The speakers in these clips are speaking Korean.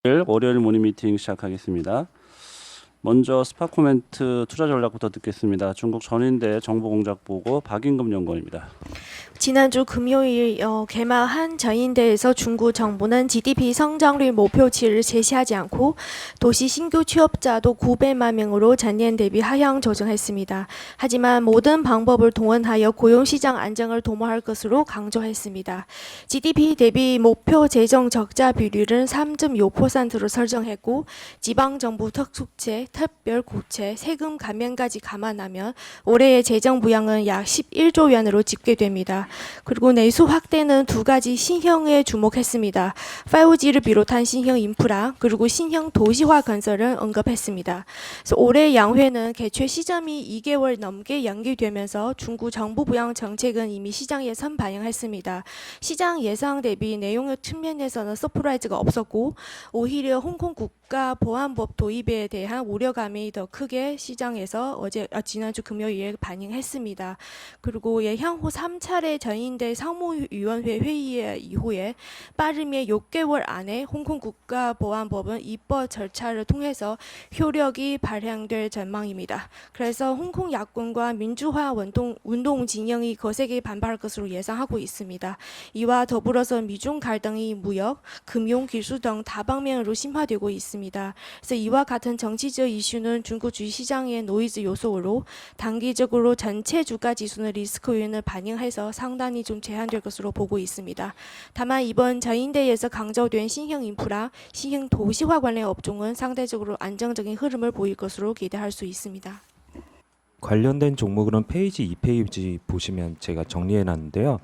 월요일 모닝 미팅 시작하겠습니다. 먼저 스파 코멘트 투자 전략부터 듣겠습니다. 중국 전인대 정보공작보고 박임금 연구원입니다. 지난주 금요일 개막한 전인대에서 중국 정부는 GDP 성장률 목표치를 제시하지 않고 도시 신규 취업자도 900만 명으로 전년 대비 하향 조정했습니다. 하지만 모든 방법을 동원하여 고용시장 안정을 도모할 것으로 강조했습니다. GDP 대비 목표 재정 적자 비율은 3.6%로 설정했고 지방정부 특수채, 특별국채, 세금 감면까지 감안하면 올해의 재정 부양은 약 11조 원으로 집계됩니다. 그리고 내수 확대는 두 가지 신형에 주목했습니다. 5G를 비롯한 신형 인프라 그리고 신형 도시화 건설을 언급했습니다. 그래서 올해 양회는 개최 시점이 2개월 넘게 연기되면서 중국 정부 부양 정책은 이미 시장에 선반영했습니다. 시장 예상 대비 내용의 측면에서는 서프라이즈가 없었고 오히려 홍콩 국가보안법 도입에 대한 우려감이 더 크게 시장에서 지난주 금요일에 반영했습니다. 그리고 향후 3차례 전인대 상무위원회 회의 이후에 빠르면 6개월 안에 홍콩 국가보안법은 입법 절차를 통해서 효력이 발행될 전망입니다. 그래서 홍콩 야권과 민주화 운동 진영이 거세게 반발할 것으로 예상하고 있습니다. 이와 더불어서 미중 갈등이 무역, 금융, 기술 등 다방면으로 심화되고 있습니다. 그래서 이와 같은 정치적 이슈는 중국 주식시장의 노이즈 요소로 단기적으로 전체 주가 지수는 리스크 요인을 반영해서 상당히 좀 제한될 것으로 보고 있습니다. 다만 이번 전인대에서 강조된 신형 인프라, 신형 도시화 관련 업종은 상대적으로 안정적인 흐름을 보일 것으로 기대할 수 있습니다. 관련된 종목은 페이지 2페이지 보시면 제가 정리해 놨는데요.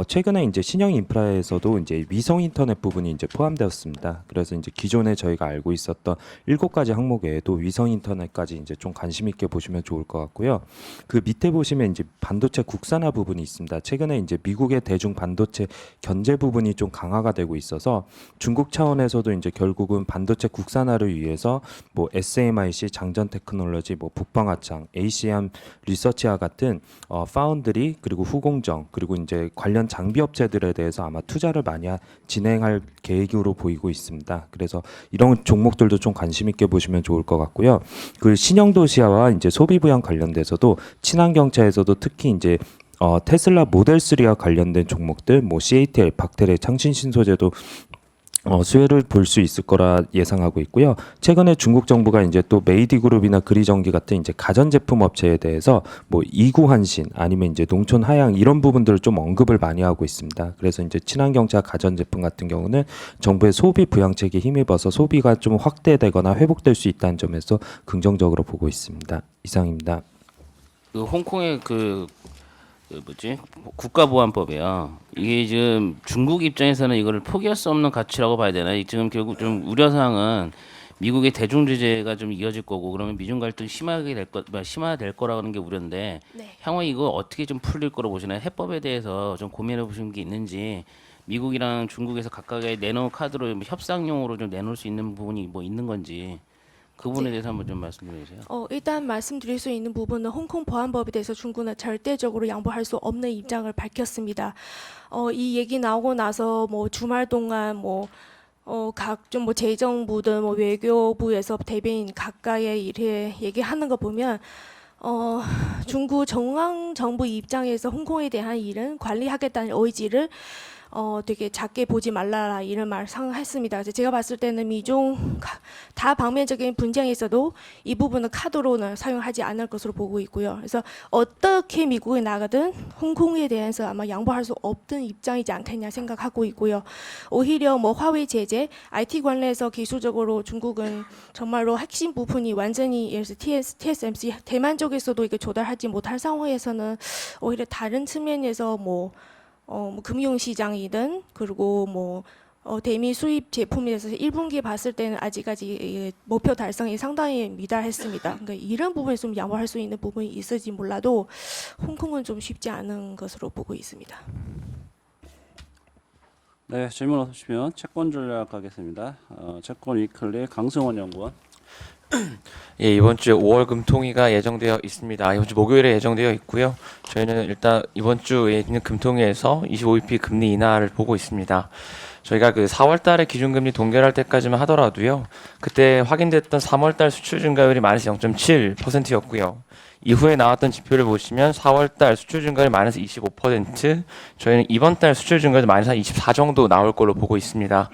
최근에 이제 신형 인프라에서도 이제 위성 인터넷 부분이 이제 포함되었습니다. 그래서 이제 기존에 저희가 알고 있었던 7가지 항목 외에도 위성 인터넷까지 이제 좀 관심 있게 보시면 좋을 것 같고요. 그 밑에 보시면 이제 반도체 국산화 부분이 있습니다. 최근에 이제 미국의 대중 반도체 견제 부분이 좀 강화가 되고 있어서 중국 차원에서도 이제 결국은 반도체 국산화를 위해서 뭐 SMIC, 장전 테크놀로지, 뭐 북방화창, ACM 리서치와 같은 파운드리 그리고 후공정 그리고 이제 관련 장비 업체들에 대해서 아마 투자를 많이 진행할 계획으로 보이고 있습니다. 그래서 이런 종목들도 좀 관심 있게 보시면 좋을 것 같고요. 그 신형 도시화와 이제 소비 부양 관련돼서도 친환경차에서도 특히 이제 테슬라 모델 3와 관련된 종목들, 뭐 CATL, 박테레, 창신신소재도 수혜를 볼 수 있을 거라 예상하고 있고요. 최근에 중국 정부가 이제 또 메이디그룹이나 그리전기 같은 이제 가전제품 업체에 대해서 뭐 이구한신 아니면 이제 농촌 하양 이런 부분들을 좀 언급을 많이 하고 있습니다. 그래서 이제 친환경차 가전제품 같은 경우는 정부의 소비 부양책에 힘입어서 소비가 좀 확대되거나 회복될 수 있다는 점에서 긍정적으로 보고 있습니다. 이상입니다. 그 홍콩의 국가보안법이요. 이게 지금 중국 입장에서는 이거를 포기할 수 없는 가치라고 봐야 되나? 지금 결국 좀 우려사항은 미국의 대중 제재가 좀 이어질 거고 그러면 미중 갈등이 심화될 거라는 게 우려인데 네. 향후 이거 어떻게 좀 풀릴 거로 보시나요? 해법에 대해서 좀 고민해 보신 게 있는지 미국이랑 중국에서 각각의 내놓은 카드로 협상용으로 좀 내놓을 수 있는 부분이 뭐 있는 건지 그 부분에 대해서 한번 좀 말씀해 주세요. 일단 말씀드릴 수 있는 부분은 홍콩 보안법에 대해서 중국은 절대적으로 양보할 수 없는 입장을 밝혔습니다. 이 얘기 나오고 나서 뭐 주말 동안 각종 재정부든 외교부에서 대변인 가까이 이렇게 얘기하는 거 보면 중국 중앙 정부 입장에서 홍콩에 대한 일은 관리하겠다는 의지를 되게 작게 보지 말라 이런 말씀했습니다. 제가 봤을 때는 미중 다방면적인 분쟁이 있어도 이 부분은 카드로는 사용하지 않을 것으로 보고 있고요. 그래서 어떻게 미국에 나가든 홍콩에 대해서 아마 양보할 수 없던 입장이지 않겠냐 생각하고 있고요. 오히려 화웨이 제재, IT 관련해서 기술적으로 중국은 정말로 핵심 부분이 완전히 예를 들어서 TSMC 대만 쪽에서도 이게 조달하지 못할 상황에서는 오히려 다른 측면에서 금융시장이든 그리고 대미 수입 제품에 대해서 1분기 봤을 때는 아직까지 목표 달성이 상당히 미달했습니다. 그러니까 이런 부분에 좀 양보할 수 있는 부분이 있을지 몰라도 홍콩은 좀 쉽지 않은 것으로 보고 있습니다. 네, 질문 없으시면 채권 전략 가겠습니다. 채권 위클리 강승원 연구원. 예, 이번 주에 5월 금통위가 예정되어 있습니다. 이번 주 목요일에 예정되어 있고요. 저희는 일단 이번 주에 있는 금통위에서 25bp 금리 인하를 보고 있습니다. 저희가 그 4월달에 기준금리 동결할 때까지만 하더라도요. 그때 확인됐던 3월달 수출 증가율이 마이너스 0.7%였고요. 이후에 나왔던 지표를 보시면 4월달 수출 증가율 마이너스 25%, 저희는 이번 달 수출 증가율 마이너스 24 정도 나올 걸로 보고 있습니다.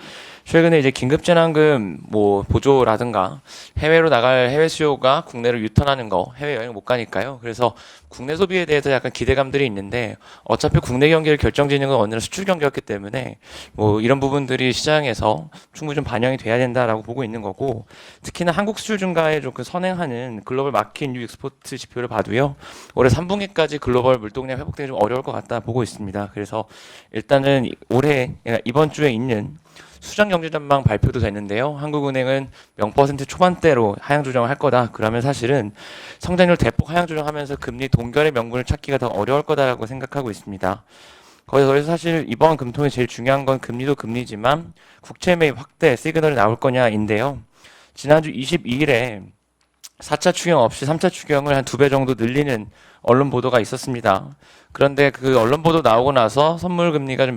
최근에 이제 긴급재난금 뭐 보조라든가 해외로 나갈 해외 수요가 국내로 유턴하는 거, 해외 여행 못 가니까요. 그래서 국내 소비에 대해서 약간 기대감들이 있는데 어차피 국내 경기를 결정짓는 건 언제나 수출 경기였기 때문에 뭐 이런 부분들이 시장에서 충분히 좀 반영이 돼야 된다라고 보고 있는 거고, 특히나 한국 수출 증가에 조금 선행하는 글로벌 마켓 뉴 익스포트 지표를 봐도요. 올해 3분기까지 글로벌 물동량 회복되기 좀 어려울 것 같다 보고 있습니다. 그래서 일단은 올해 이번 주에 있는 수장 경제 전망 발표도 됐는데요. 한국은행은 0% 초반대로 하향 조정을 할 거다. 그러면 사실은 성장률 대폭 하향 조정하면서 금리 동결의 명분을 찾기가 더 어려울 거다라고 생각하고 있습니다. 거기서 사실 이번 금통에 제일 중요한 건 금리도 금리지만 국채 매입 확대 시그널이 나올 거냐인데요. 지난주 22일에 4차 추경 없이 3차 추경을 한 2배 정도 늘리는 언론 보도가 있었습니다. 그런데 그 언론 보도 나오고 나서 선물 금리가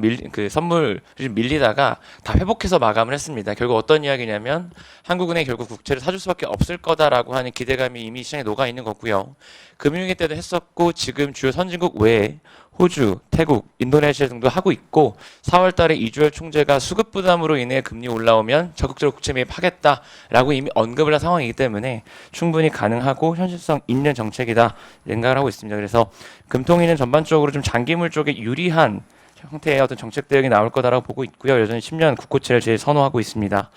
선물이 좀 밀리다가 다 회복해서 마감을 했습니다. 결국 어떤 이야기냐면 한국은행이 결국 국채를 사줄 수밖에 없을 거다라고 하는 기대감이 이미 시장에 녹아 있는 거고요. 금융위기 때도 했었고 지금 주요 선진국 외에 호주, 태국, 인도네시아 등도 하고 있고 4월 달에 이주열 총재가 수급 부담으로 인해 금리 올라오면 적극적으로 국채 매입하겠다라고 이미 언급을 한 상황이기 때문에 충분히 가능하고 현실성 있는 정책이다 생각을 하고 있습니다. 그래서 금통위는 전반적으로 좀 장기물 쪽에 유리한 형태의 어떤 정책 대응이 나올 거다라고 보고 있고요. 여전히 10년 국고채를 제일 선호하고 있습니다.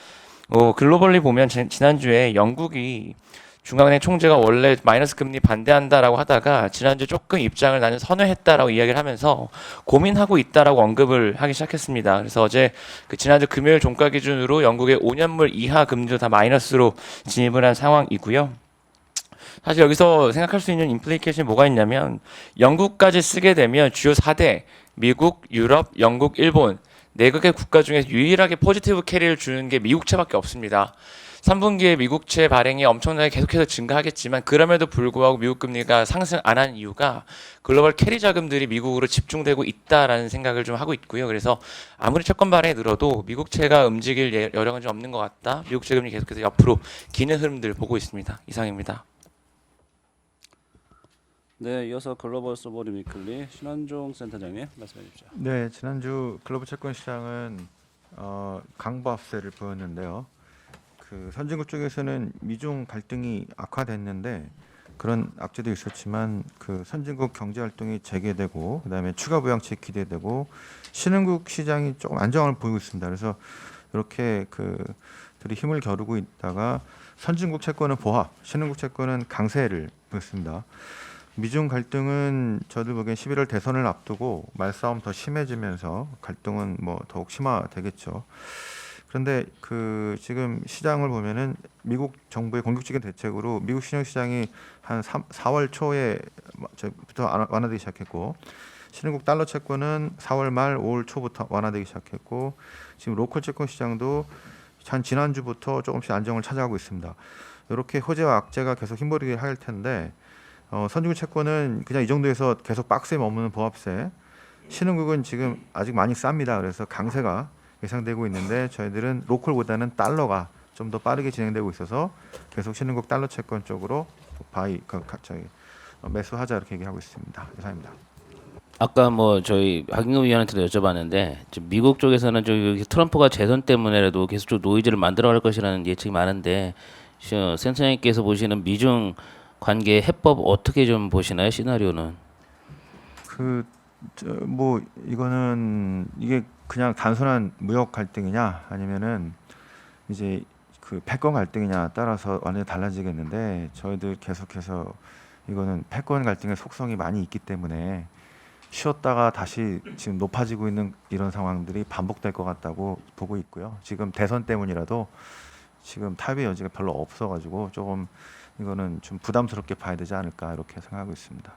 글로벌리 보면 지난주에 영국이 중앙은행 총재가 원래 마이너스 금리 반대한다라고 하다가 지난주 조금 입장을 나는 선회했다라고 이야기를 하면서 고민하고 있다라고 언급을 하기 시작했습니다. 그래서 어제 지난주 금요일 종가 기준으로 영국의 5년물 이하 금리도 다 마이너스로 진입을 한 상황이고요. 사실 여기서 생각할 수 있는 임플리케이션이 뭐가 있냐면 영국까지 쓰게 되면 주요 4대 미국, 유럽, 영국, 일본 4개의 국가 중에 유일하게 포지티브 캐리를 주는 게 미국채밖에 없습니다. 3분기에 미국채 발행이 엄청나게 계속해서 증가하겠지만 그럼에도 불구하고 미국 금리가 상승 안 한 이유가 글로벌 캐리 자금들이 미국으로 집중되고 있다라는 생각을 좀 하고 있고요. 그래서 아무리 채권 발행이 늘어도 미국채가 움직일 여력은 좀 없는 것 같다. 미국채 금리 계속해서 옆으로 기는 흐름들 보고 있습니다. 이상입니다. 네, 이어서 글로벌 소버림 위클리 신원종 센터장님 말씀해 주십시오. 네, 지난주 글로벌 채권 시장은 강보합세를 보였는데요. 그 선진국 쪽에서는 미중 갈등이 악화됐는데 그런 악재도 있었지만 그 선진국 경제 활동이 재개되고 그다음에 추가 부양책 기대되고 신흥국 시장이 조금 안정감을 보이고 있습니다. 그래서 이렇게 들이 힘을 겨루고 있다가 선진국 채권은 보합, 신흥국 채권은 강세를 보였습니다. 미중 갈등은 저들 보기엔 11월 대선을 앞두고 말싸움 더 심해지면서 갈등은 뭐 더욱 심화되겠죠. 그런데 지금 시장을 보면은 미국 정부의 공격적인 대책으로 미국 신흥 시장이 한 4월 초에부터 완화되기 시작했고 신흥국 달러 채권은 4월 말 5월 초부터 완화되기 시작했고 지금 로컬 채권 시장도 한 지난주부터 조금씩 안정을 찾아가고 있습니다. 이렇게 호재와 악재가 계속 힘버리게 할 텐데 선진국 채권은 그냥 이 정도에서 계속 박스에 머무는 보합세, 신흥국은 지금 아직 많이 쌉니다. 그래서 강세가 예상되고 있는데 저희들은 로컬보다는 달러가 좀 더 빠르게 진행되고 있어서 계속 신흥국 달러 채권 쪽으로 매수하자 이렇게 얘기하고 있습니다. 이상입니다. 아까 뭐 저희 박인금 위원한테도 여쭤봤는데 지금 미국 쪽에서는 저기 트럼프가 재선 때문에라도 계속 좀 노이즈를 만들어갈 것이라는 예측이 많은데 센터장님께서 보시는 미중 관계 해법 어떻게 좀 보시나요? 시나리오는? 이게 그냥 단순한 무역 갈등이냐 아니면은 이제 패권 갈등이냐 따라서 완전히 달라지겠는데 저희들 계속해서 이거는 패권 갈등의 속성이 많이 있기 때문에 쉬었다가 다시 지금 높아지고 있는 이런 상황들이 반복될 것 같다고 보고 있고요. 지금 대선 때문이라도 지금 타협의 여지가 별로 없어가지고 조금 이거는 좀 부담스럽게 봐야 되지 않을까 이렇게 생각하고 있습니다.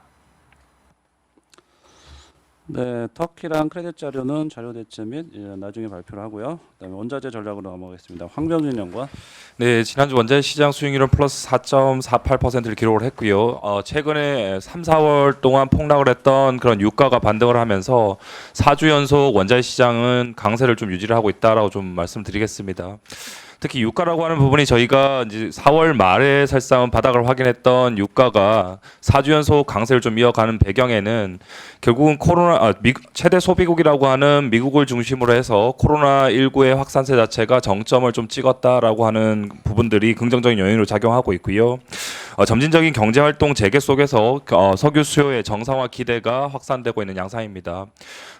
네, 터키랑 크레딧 자료는 자료 대체 및 나중에 발표를 하고요. 그다음에 원자재 전략으로 넘어가겠습니다. 황병진 연구원. 네, 지난주 원자재 시장 수익률은 플러스 4.48%를 기록을 했고요. 최근에 3, 4월 동안 폭락을 했던 그런 유가가 반등을 하면서 4주 연속 원자재 시장은 강세를 좀 유지를 하고 있다라고 좀 말씀드리겠습니다. 특히 유가라고 하는 부분이 저희가 이제 4월 말에 사실상 바닥을 확인했던 유가가 4주 연속 강세를 좀 이어가는 배경에는 결국은 최대 소비국이라고 하는 미국을 중심으로 해서 코로나19의 확산세 자체가 정점을 좀 찍었다라고 하는 부분들이 긍정적인 요인으로 작용하고 있고요. 점진적인 경제활동 재개 속에서 석유 수요의 정상화 기대가 확산되고 있는 양상입니다.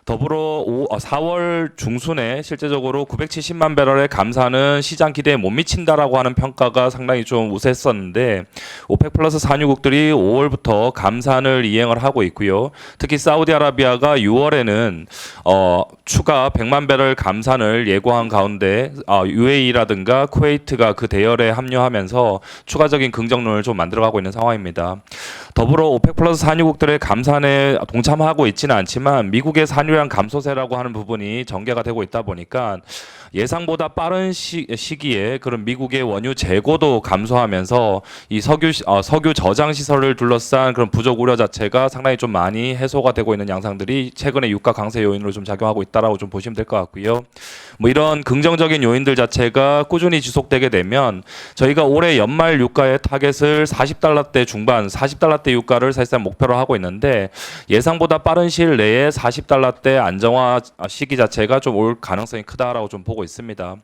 더불어 4월 중순에 실제적으로 970만 배럴의 감산은 시장 기대에 못 미친다라고 하는 평가가 상당히 좀 우세했었는데 오펙 플러스 산유국들이 5월부터 감산을 이행을 하고 있고요. 특히 사우디아라비아가 6월에는 추가 100만 배럴 감산을 예고한 가운데 UAE라든가 쿠웨이트가 그 대열에 합류하면서 추가적인 긍정론을 좀 만들어가고 있는 상황입니다. 더불어 오펙 플러스 산유국들의 감산에 동참하고 있지는 않지만 미국의 산유량 감소세라고 하는 부분이 전개가 되고 있다 보니까 예상보다 빠른 시기에 그런 미국의 원유 재고도 감소하면서 이 석유 저장 시설을 둘러싼 그런 부족 우려 자체가 상당히 좀 많이 해소가 되고 있는 양상들이 최근에 유가 강세 요인으로 좀 작용하고 있다라고 좀 보시면 될 것 같고요. 뭐 이런 긍정적인 요인들 자체가 꾸준히 지속되게 되면 저희가 올해 연말 유가의 타겟을 40달러대 중반, 40달러대 유가를 사실상 목표로 하고 있는데 예상보다 빠른 시일 내에 40달러대 안정화 시기 자체가 좀 올 가능성이 크다라고 좀 보고 있습니다.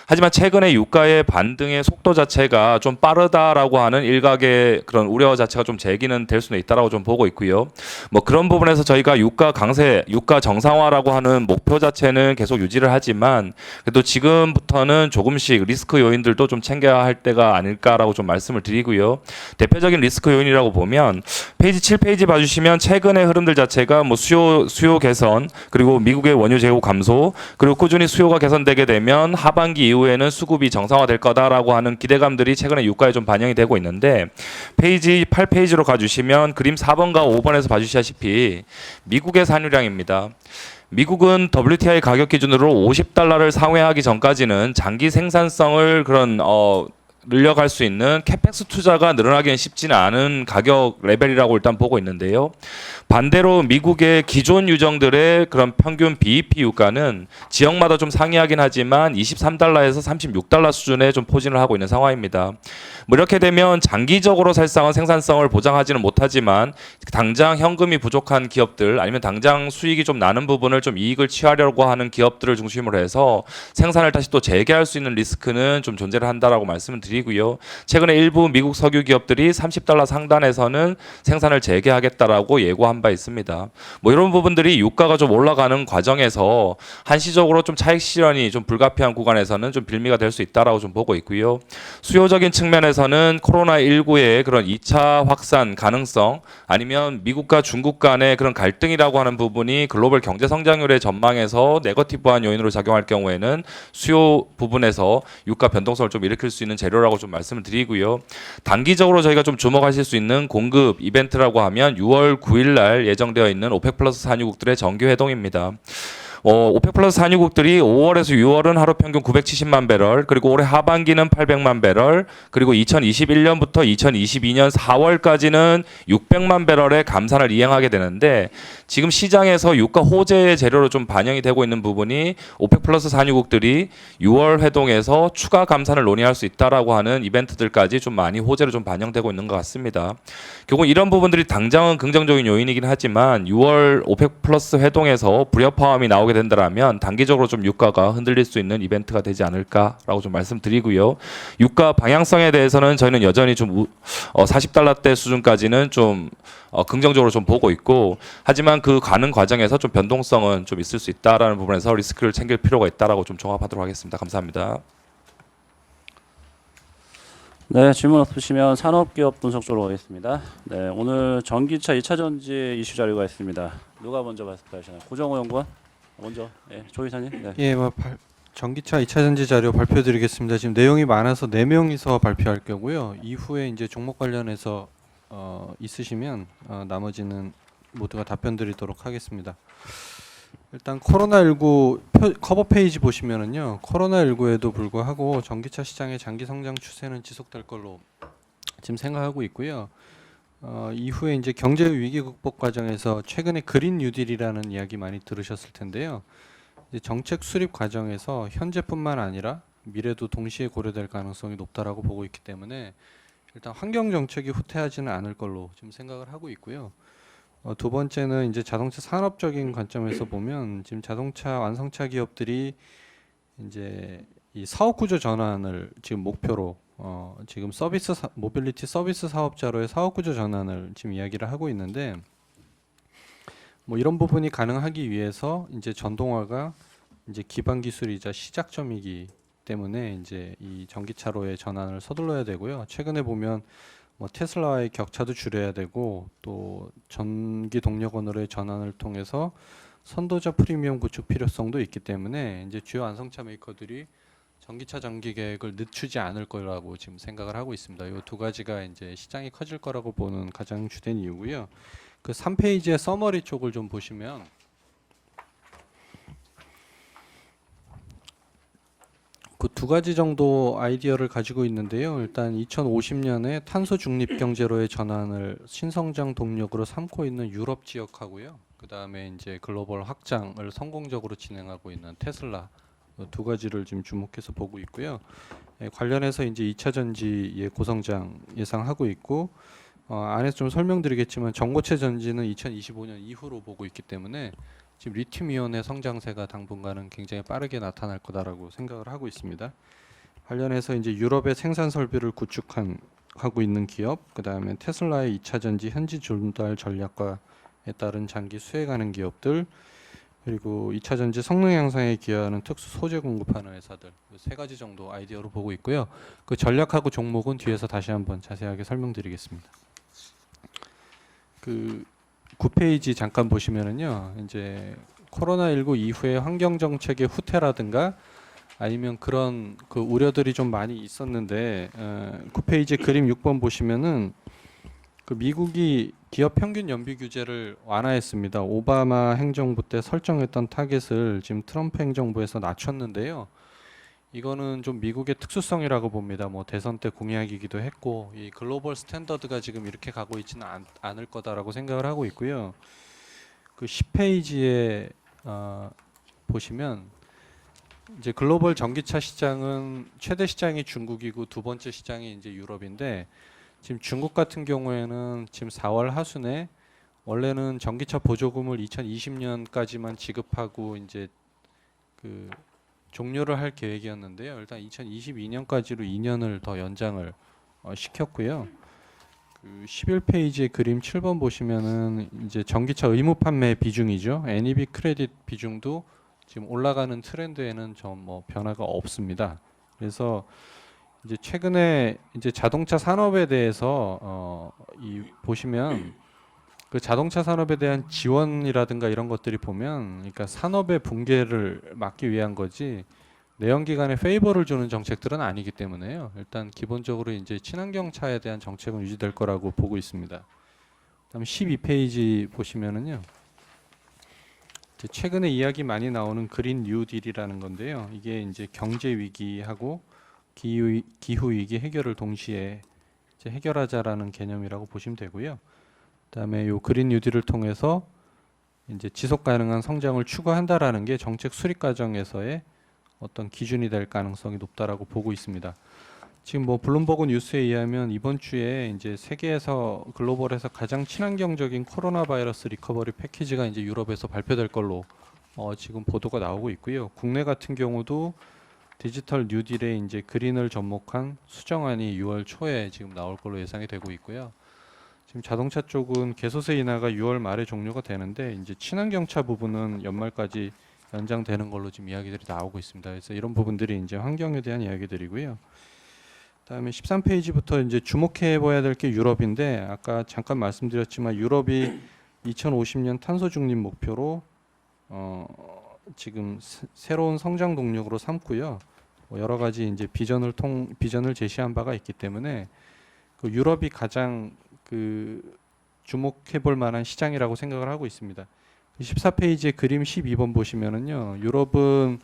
하지만 최근에 유가의 반등의 속도 자체가 좀 빠르다라고 하는 일각의 그런 우려 자체가 좀 제기는 될 수는 있다라고 좀 보고 있고요. 뭐 그런 부분에서 저희가 유가 강세, 유가 정상화라고 하는 목표 자체는 계속 유지를 하지만 그래도 지금부터는 조금씩 리스크 요인들도 좀 챙겨야 할 때가 아닐까라고 좀 말씀을 드리고요. 대표적인 리스크 요인이라고 보면 페이지 7페이지 봐주시면 최근의 흐름들 자체가 뭐 수요 개선 그리고 미국의 원유 재고 감소 그리고 꾸준히 수요가 개선되게 되면 하반기 이후에는 수급이 정상화될 거다라고 하는 기대감들이 최근에 유가에 좀 반영이 되고 있는데 페이지 8페이지로 가주시면 그림 4번과 5번에서 봐주시다시피 미국의 산유량입니다. 미국은 WTI 가격 기준으로 50달러를 상회하기 전까지는 장기 생산성을 늘려갈 수 있는 캐펙스 투자가 늘어나기는 쉽지는 않은 가격 레벨이라고 일단 보고 있는데요. 반대로 미국의 기존 유정들의 그런 평균 BEP 유가는 지역마다 좀 상이하긴 하지만 23달러에서 36달러 수준에 좀 포진을 하고 있는 상황입니다. 뭐 이렇게 되면 장기적으로 사실상은 생산성을 보장하지는 못하지만 당장 현금이 부족한 기업들 아니면 당장 수익이 좀 나는 부분을 좀 이익을 취하려고 하는 기업들을 중심으로 해서 생산을 다시 또 재개할 수 있는 리스크는 좀 존재를 한다라고 말씀을 드리고요. 최근에 일부 미국 석유 기업들이 30달러 상단에서는 생산을 재개하겠다라고 예고한 바 있습니다. 뭐 이런 부분들이 유가가 좀 올라가는 과정에서 한시적으로 좀 차익 실현이 좀 불가피한 구간에서는 좀 빌미가 될 수 있다라고 좀 보고 있고요. 수요적인 측면에서는 코로나19의 그런 2차 확산 가능성 아니면 미국과 중국 간의 그런 갈등이라고 하는 부분이 글로벌 경제 성장률의 전망에서 네거티브한 요인으로 작용할 경우에는 수요 부분에서 유가 변동성을 좀 일으킬 수 있는 재료라고 좀 말씀을 드리고요. 단기적으로 저희가 좀 주목하실 수 있는 공급 이벤트라고 하면 6월 9일 날 예정되어 있는 오펙 플러스 산유국들의 정기 회동입니다. 오펙 플러스 산유국들이 5월에서 6월은 하루 평균 970만 배럴, 그리고 올해 하반기는 800만 배럴, 그리고 2021년부터 2022년 4월까지는 600만 배럴의 감산을 이행하게 되는데 지금 시장에서 유가 호재의 재료로 좀 반영이 되고 있는 부분이 오펙 플러스 산유국들이 6월 회동에서 추가 감산을 논의할 수 있다라고 하는 이벤트들까지 좀 많이 호재로 좀 반영되고 있는 것 같습니다. 결국 이런 부분들이 당장은 긍정적인 요인이긴 하지만 6월 오펙 플러스 회동에서 불협화음이 나오게 된다면 단기적으로 좀 유가가 흔들릴 수 있는 이벤트가 되지 않을까라고 좀 말씀드리고요. 유가 방향성에 대해서는 저희는 여전히 좀 40달러대 수준까지는 좀 긍정적으로 좀 보고 있고 하지만 그 가는 과정에서 좀 변동성은 좀 있을 수 있다라는 부분에서 리스크를 챙길 필요가 있다라고 좀 종합하도록 하겠습니다. 감사합니다. 네, 질문 없으시면 산업기업 분석 쪽으로 가겠습니다. 네, 오늘 전기차 2차 전지 이슈 자료가 있습니다. 누가 먼저 발표하시나요? 고정호 연구원 먼저. 네, 조 이사님. 네. 예, 전기차 2차 전지 자료 발표드리겠습니다. 지금 내용이 많아서 4명이서 발표할 거고요. 이후에 이제 종목 관련해서 있으시면 나머지는 모두가 답변 드리도록 하겠습니다. 일단 코로나19 커버 페이지 보시면은요. 코로나19에도 불구하고 전기차 시장의 장기 성장 추세는 지속될 걸로 지금 생각하고 있고요. 이후에 이제 경제 위기 극복 과정에서 최근에 그린 뉴딜이라는 이야기 많이 들으셨을 텐데요. 이제 정책 수립 과정에서 현재뿐만 아니라 미래도 동시에 고려될 가능성이 높다라고 보고 있기 때문에 일단 환경 정책이 후퇴하지는 않을 걸로 지금 생각을 하고 있고요. 두 번째는 이제 자동차 산업적인 관점에서 보면 지금 자동차 완성차 기업들이 이제 이 사업 구조 전환을 지금 목표로 지금 모빌리티 서비스 사업자로의 사업 구조 전환을 지금 이야기를 하고 있는데 뭐 이런 부분이 가능하기 위해서 이제 전동화가 이제 기반 기술이자 시작점이기 때문에 이제 이 전기차로의 전환을 서둘러야 되고요. 최근에 보면 뭐 테슬라와의 격차도 줄여야 되고 또 전기 동력원으로의 전환을 통해서 선도자 프리미엄 구축 필요성도 있기 때문에 이제 주요 완성차 메이커들이 전기차 전기 계획을 늦추지 않을 거라고 지금 생각을 하고 있습니다. 이 두 가지가 이제 시장이 커질 거라고 보는 가장 주된 이유고요. 그 3페이지의 서머리 쪽을 좀 보시면 그 두 가지 정도 아이디어를 가지고 있는데요. 일단 2050년에 탄소 중립 경제로의 전환을 신성장 동력으로 삼고 있는 유럽 지역하고요. 그 다음에 이제 글로벌 확장을 성공적으로 진행하고 있는 테슬라 두 가지를 지금 주목해서 보고 있고요. 관련해서 이제 2차 전지의 고성장 예상하고 있고 안에서 좀 설명드리겠지만 전고체 전지는 2025년 이후로 보고 있기 때문에 지금 리튬 이온의 성장세가 당분간은 굉장히 빠르게 나타날 거다라고 생각을 하고 있습니다. 관련해서 이제 유럽의 생산 설비를 구축하고 있는 기업, 그 다음에 테슬라의 2차 전지 현지 조달 전략과에 따른 장기 수혜가는 기업들, 그리고 2차 전지 성능 향상에 기여하는 특수 소재 공급하는 회사들 세 가지 정도 아이디어로 보고 있고요. 그 전략하고 종목은 뒤에서 다시 한번 자세하게 설명드리겠습니다. 그 9페이지 잠깐 보시면은요. 이제 코로나19 이후에 환경 정책의 후퇴라든가 아니면 그런 그 우려들이 좀 많이 있었는데 9페이지 그림 6번 보시면은 그 미국이 기업 평균 연비 규제를 완화했습니다. 오바마 행정부 때 설정했던 타겟을 지금 트럼프 행정부에서 낮췄는데요. 이거는 좀 미국의 특수성이라고 봅니다. 뭐 대선 때 공약이기도 했고 이 글로벌 스탠더드가 지금 이렇게 가고 있지는 않을 거다라고 생각을 하고 있고요. 그 10페이지에 보시면 이제 글로벌 전기차 시장은 최대 시장이 중국이고 두 번째 시장이 이제 유럽인데 지금 중국 같은 경우에는 지금 4월 하순에 원래는 전기차 보조금을 2020년까지만 지급하고 이제 그 종료를 할 계획이었는데요. 일단 2022년까지로 2년을 더 연장을 시켰고요. 그 11페이지의 그림 7번 보시면은 이제 전기차 의무 판매 비중이죠. NEV 크레딧 비중도 지금 올라가는 트렌드에는 좀 뭐 변화가 없습니다. 그래서 이제 최근에 이제 자동차 산업에 대해서 이 보시면 그 자동차 산업에 대한 지원이라든가 이런 것들이 보면 그러니까 산업의 붕괴를 막기 위한 거지 내연기관에 페이버를 주는 정책들은 아니기 때문에요. 일단 기본적으로 이제 친환경 차에 대한 정책은 유지될 거라고 보고 있습니다. 그다음 12페이지 보시면은요. 이제 최근에 이야기 많이 나오는 그린 뉴딜이라는 건데요. 이게 이제 경제 위기하고 기후 위기 해결을 동시에 이제 해결하자라는 개념이라고 보시면 되고요. 그다음에 요 그린 뉴딜을 통해서 이제 지속 가능한 성장을 추구한다라는 게 정책 수립 과정에서의 어떤 기준이 될 가능성이 높다라고 보고 있습니다. 지금 뭐 블룸버그 뉴스에 의하면 이번 주에 이제 세계에서 글로벌에서 가장 친환경적인 코로나 바이러스 리커버리 패키지가 이제 유럽에서 발표될 걸로 지금 보도가 나오고 있고요. 국내 같은 경우도 디지털 뉴딜에 이제 그린을 접목한 수정안이 6월 초에 지금 나올 걸로 예상이 되고 있고요. 지금 자동차 쪽은 개소세 인하가 6월 말에 종료가 되는데 이제 친환경차 부분은 연말까지 연장되는 걸로 지금 이야기들이 나오고 있습니다. 그래서 이런 부분들이 이제 환경에 대한 이야기들이고요. 그다음에 13페이지부터 이제 주목해 봐야 될 게 유럽인데 아까 잠깐 말씀드렸지만 유럽이 2050년 탄소 중립 목표로 지금 새로운 성장 동력으로 삼고요. 여러 가지 이제 비전을 제시한 바가 있기 때문에 그 유럽이 가장 그 주목해 볼 만한 시장이라고 생각을 하고 있습니다. 14페이지에 그림 12번 보시면은요. 유럽은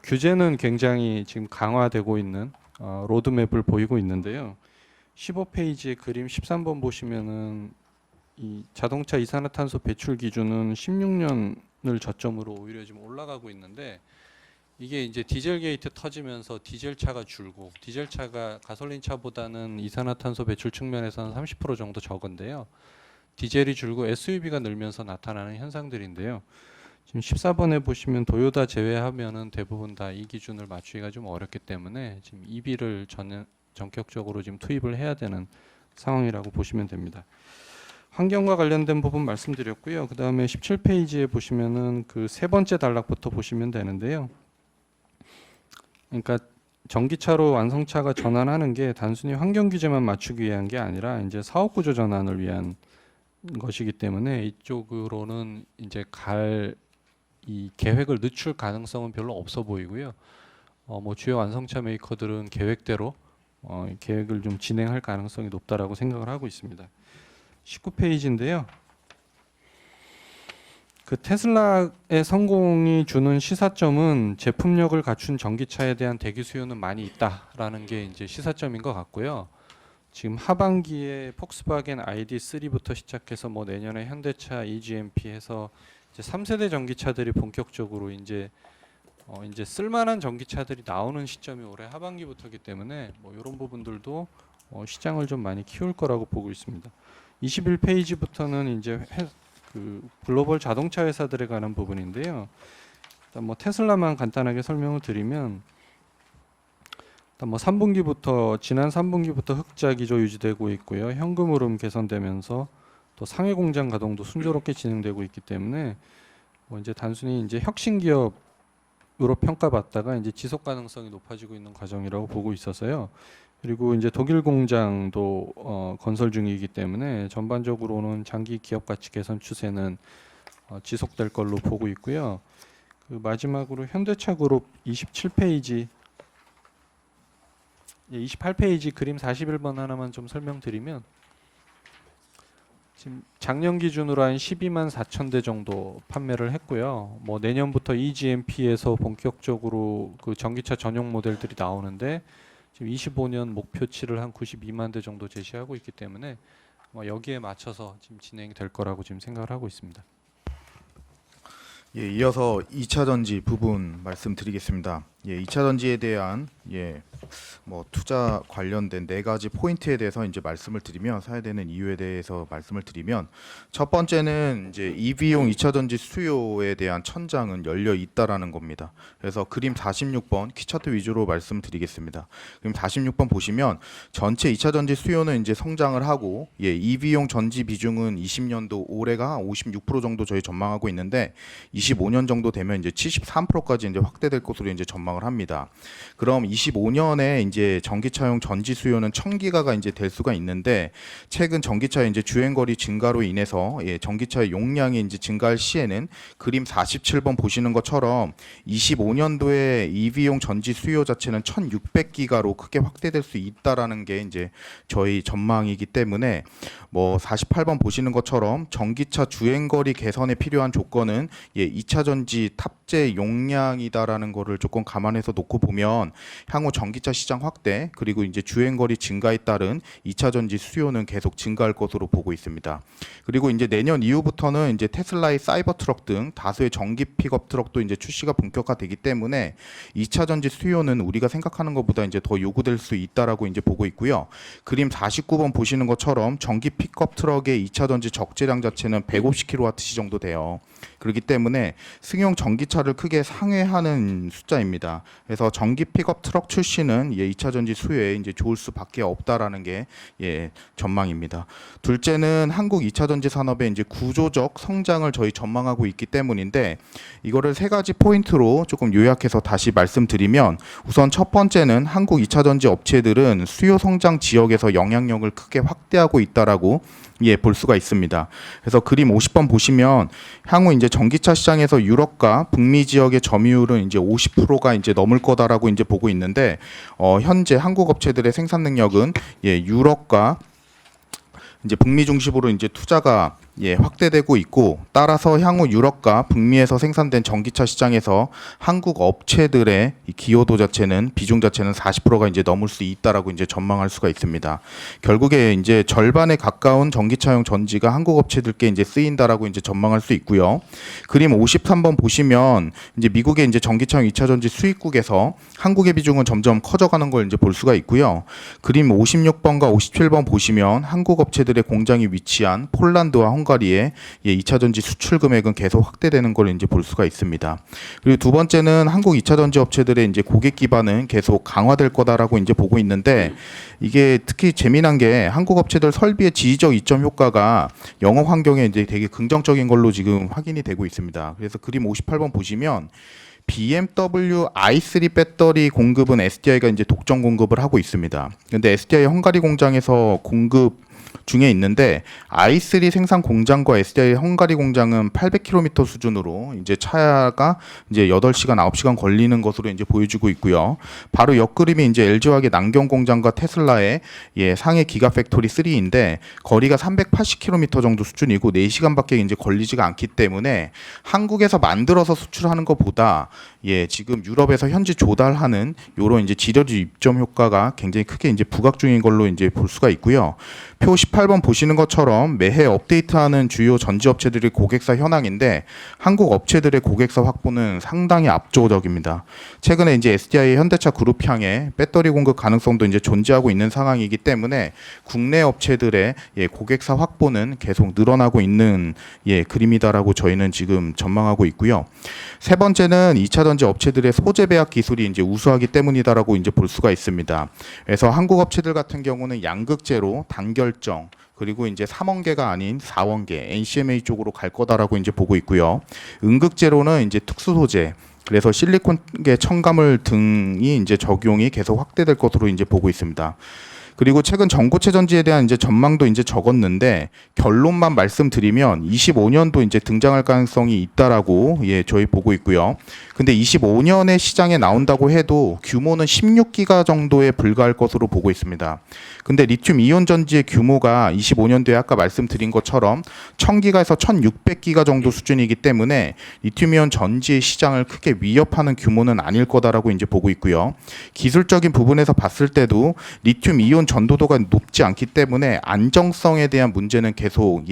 규제는 굉장히 지금 강화되고 있는 로드맵을 보이고 있는데요. 15페이지에 그림 13번 보시면은 이 자동차 이산화탄소 배출 기준은 16년을 저점으로 오히려 지금 올라가고 있는데 이게 이제 디젤 게이트 터지면서 디젤 차가 줄고 디젤 차가 가솔린 차보다는 이산화탄소 배출 측면에서는 30% 정도 적은데요. 디젤이 줄고 SUV가 늘면서 나타나는 현상들인데요. 지금 14번에 보시면 도요타 제외하면은 대부분 다 이 기준을 맞추기가 좀 어렵기 때문에 지금 EV를 전격적으로 지금 투입을 해야 되는 상황이라고 보시면 됩니다. 환경과 관련된 부분 말씀드렸고요. 그 다음에 17페이지에 보시면은 그 세 번째 단락부터 보시면 되는데요. 그러니까 전기차로 완성차가 전환하는 게 단순히 환경 규제만 맞추기 위한 게 아니라 이제 사업 구조 전환을 위한 것이기 때문에 이쪽으로는 이제 갈 이 계획을 늦출 가능성은 별로 없어 보이고요. 뭐 주요 완성차 메이커들은 계획대로 계획을 좀 진행할 가능성이 높다라고 생각을 하고 있습니다. 19페이지인데요. 그 테슬라의 성공이 주는 시사점은 제품력을 갖춘 전기차에 대한 대기 수요는 많이 있다라는 게 이제 시사점인 것 같고요. 지금 하반기에 폭스바겐 ID3부터 시작해서 뭐 내년에 현대차 EGMP 해서 이제 3세대 전기차들이 본격적으로 이제 쓸만한 전기차들이 나오는 시점이 올해 하반기부터이기 때문에 뭐 이런 부분들도 시장을 좀 많이 키울 거라고 보고 있습니다. 21페이지부터는 이제 그 글로벌 자동차 회사들에 관한 부분인데요. 일단 뭐 테슬라만 간단하게 설명을 드리면 일단 뭐 지난 3분기부터 흑자 기조 유지되고 있고요. 현금 흐름 개선되면서 또 상해 공장 가동도 순조롭게 진행되고 있기 때문에 뭐 이제 단순히 이제 혁신 기업으로 평가받다가 이제 지속 가능성이 높아지고 있는 과정이라고 보고 있어서요. 그리고 이제 독일 공장도 건설 중이기 때문에 전반적으로는 장기 기업 가치 개선 추세는 지속될 걸로 보고 있고요. 그 마지막으로 현대차 그룹 28페이지 그림 41번 하나만 좀 설명드리면 지금 작년 기준으로 한 12만 4천 대 정도 판매를 했고요. 뭐 내년부터 EGMP에서 본격적으로 그 전기차 전용 모델들이 나오는데 지금 25년 목표치를 한 92만 대 정도 제시하고 있기 때문에 뭐 여기에 맞춰서 지금 진행이 될 거라고 지금 생각을 하고 있습니다. 예, 이어서 2차 전지 부분 말씀드리겠습니다. 예, 2차 전지에 대한 뭐 투자 관련된 네 가지 포인트에 대해서 이제 말씀을 드리면 사야 되는 이유에 대해서 말씀을 드리면 첫 번째는 이제 EV용 2차 전지 수요에 대한 천장은 열려 있다라는 겁니다. 그래서 그림 46번 키차트 위주로 말씀드리겠습니다. 그림 46번 보시면 전체 2차 전지 수요는 이제 성장을 하고 EV용 전지 비중은 20년도 올해가 56% 정도 저희 전망하고 있는데 25년 정도 되면 이제 73%까지 이제 확대될 것으로 이제 전망을 합니다. 그럼 25년에 이제 전기차용 전지 수요는 1000기가가 이제 될 수가 있는데 최근 전기차의 이제 주행거리 증가로 인해서 전기차의 용량이 이제 증가할 시에는 그림 47번 보시는 것처럼 25년도에 EV용 전지 수요 자체는 1600기가로 크게 확대될 수 있다라는 게 이제 저희 전망이기 때문에 뭐 48번 보시는 것처럼 전기차 주행거리 개선에 필요한 조건은 2차 전지 탑재 용량이다라는 거를 조금 감안해서 놓고 보면 향후 전기차 시장 확대 그리고 이제 주행거리 증가에 따른 2차 전지 수요는 계속 증가할 것으로 보고 있습니다. 그리고 이제 내년 이후부터는 이제 테슬라의 사이버 트럭 등 다수의 전기 픽업 트럭도 이제 출시가 본격화되기 때문에 2차 전지 수요는 우리가 생각하는 것보다 이제 더 요구될 수 있다라고 이제 보고 있고요. 그림 49번 보시는 것처럼 전기 픽업 트럭의 2차 전지 적재량 자체는 150kWh 정도 돼요. 그렇기 때문에 승용 전기차를 크게 상회하는 숫자입니다. 그래서 전기 픽업 트럭 출시는 2차 전지 수요에 이제 좋을 수밖에 없다라는 게 전망입니다. 둘째는 한국 2차 전지 산업의 이제 구조적 성장을 저희 전망하고 있기 때문인데 이거를 세 가지 포인트로 조금 요약해서 다시 말씀드리면 우선 첫 번째는 한국 2차 전지 업체들은 수요 성장 지역에서 영향력을 크게 확대하고 있다라고 볼 수가 있습니다. 그래서 그림 50번 보시면 향후 이제 전기차 시장에서 유럽과 북미 지역의 점유율은 이제 50%가 이제 넘을 거다라고 이제 보고 있는데 현재 한국 업체들의 생산 능력은 유럽과 이제 북미 중심으로 이제 투자가 확대되고 있고, 따라서 향후 유럽과 북미에서 생산된 전기차 시장에서 한국 업체들의 이 기여도 자체는 비중 자체는 40%가 이제 넘을 수 있다라고 이제 전망할 수가 있습니다. 결국에 이제 절반에 가까운 전기차용 전지가 한국 업체들께 이제 쓰인다라고 이제 전망할 수 있고요. 그림 53번 보시면 이제 미국의 이제 전기차용 2차 전지 수입국에서 한국의 비중은 점점 커져가는 걸 이제 볼 수가 있고요. 그림 56번과 57번 보시면 한국 업체들의 공장이 위치한 폴란드와 헝가리의 2차 전지 수출 금액은 계속 확대되는 걸 이제 볼 수가 있습니다. 그리고 두 번째는 한국 2차 전지 업체들의 이제 고객 기반은 계속 강화될 거다라고 이제 보고 있는데, 이게 특히 재미난 게 한국 업체들 설비의 지지적 이점 효과가 영업 환경에 이제 되게 긍정적인 걸로 지금 확인이 되고 있습니다. 그래서 그림 58번 보시면 BMW i3 배터리 공급은 SDI가 이제 독점 공급을 하고 있습니다. 근데 SDI 헝가리 공장에서 공급 중에 있는데, i3 생산 공장과 SDI 헝가리 공장은 800km 수준으로 이제 차가 이제 8시간, 9시간 걸리는 것으로 이제 보여주고 있고요. 바로 옆 그림이 이제 LG화학의 남경 공장과 테슬라의 상해 기가팩토리 3인데, 거리가 380km 정도 수준이고 4시간밖에 이제 걸리지가 않기 때문에 한국에서 만들어서 수출하는 것보다 지금 유럽에서 현지 조달하는 요런 이제 지려지 입점 효과가 굉장히 크게 이제 부각 중인 걸로 이제 볼 수가 있고요. 표 18번 보시는 것처럼 매해 업데이트하는 주요 전지 업체들의 고객사 현황인데, 한국 업체들의 고객사 확보는 상당히 압도적입니다. 최근에 이제 SDI 현대차 그룹향에 배터리 공급 가능성도 이제 존재하고 있는 상황이기 때문에 국내 업체들의 고객사 확보는 계속 늘어나고 있는 그림이다라고 저희는 지금 전망하고 있고요. 세 번째는 2차 전지 업체들의 소재 배합 기술이 이제 우수하기 때문이다라고 이제 볼 수가 있습니다. 그래서 한국 업체들 같은 경우는 양극재로 단결정, 그리고 이제 3원계가 아닌 4원계 NCMA 쪽으로 갈 거다라고 이제 보고 있고요. 음극재로는 이제 특수 소재, 그래서 실리콘계 첨가물 등이 이제 적용이 계속 확대될 것으로 이제 보고 있습니다. 그리고 최근 전고체 전지에 대한 이제 전망도 이제 적었는데, 결론만 말씀드리면 25년도 이제 등장할 가능성이 있다라고 저희 보고 있고요. 근데 25년에 시장에 나온다고 해도 규모는 16기가 정도에 불과할 것으로 보고 있습니다. 근데 리튬 이온 전지의 규모가 25년도에 아까 말씀드린 것처럼 1000기가에서 1600기가 정도 수준이기 때문에 리튬 이온 전지의 시장을 크게 위협하는 규모는 아닐 거다라고 이제 보고 있고요. 기술적인 부분에서 봤을 때도 리튬 이온 전도도가 높지 않기 때문에 안정성에 대한 문제는 계속